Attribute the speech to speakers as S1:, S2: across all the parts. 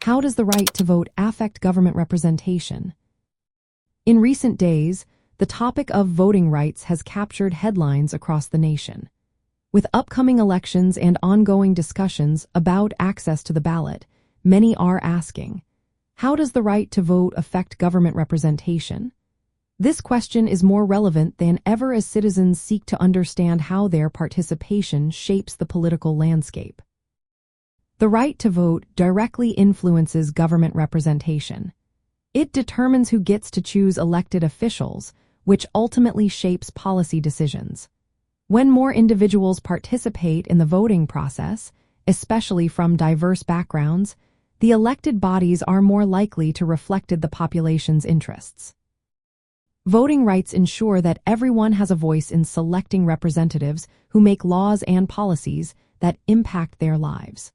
S1: How does the right to vote affect government representation? In recent days, the topic of voting rights has captured headlines across the nation. With upcoming elections and ongoing discussions about access to the ballot, many are asking, how does the right to vote affect government representation? This question is more relevant than ever as citizens seek to understand how their participation shapes the political landscape. The right to vote directly influences government representation. It determines who gets to choose elected officials, which ultimately shapes policy decisions. When more individuals participate in the voting process, especially from diverse backgrounds, the elected bodies are more likely to reflect the population's interests. Voting rights ensure that everyone has a voice in selecting representatives who make laws and policies that impact their lives.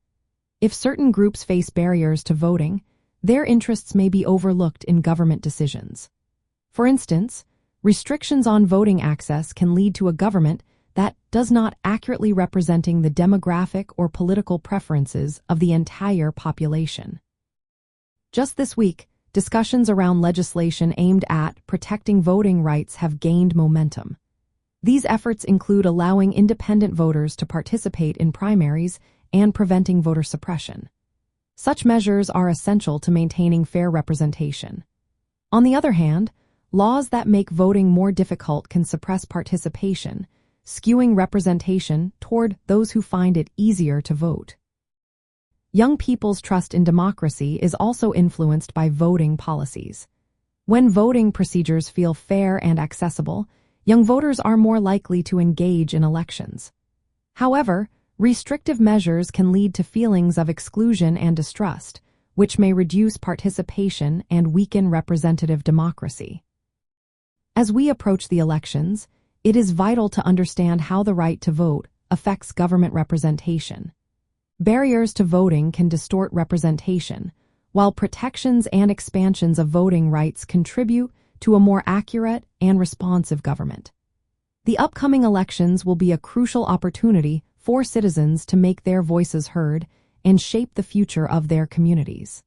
S1: If certain groups face barriers to voting, their interests may be overlooked in government decisions. For instance, restrictions on voting access can lead to a government that does not accurately representing the demographic or political preferences of the entire population. Just this week, discussions around legislation aimed at protecting voting rights have gained momentum. These efforts include allowing independent voters to participate in primaries and preventing voter suppression. Such measures are essential to maintaining fair representation. On the other hand, laws that make voting more difficult can suppress participation, skewing representation toward those who find it easier to vote. Young people's trust in democracy is also influenced by voting policies. When voting procedures feel fair and accessible, young voters are more likely to engage in elections. However, restrictive measures can lead to feelings of exclusion and distrust, which may reduce participation and weaken representative democracy. As we approach the elections, it is vital to understand how the right to vote affects government representation. Barriers to voting can distort representation, while protections and expansions of voting rights contribute to a more accurate and responsive government. The upcoming elections will be a crucial opportunity for citizens to make their voices heard and shape the future of their communities.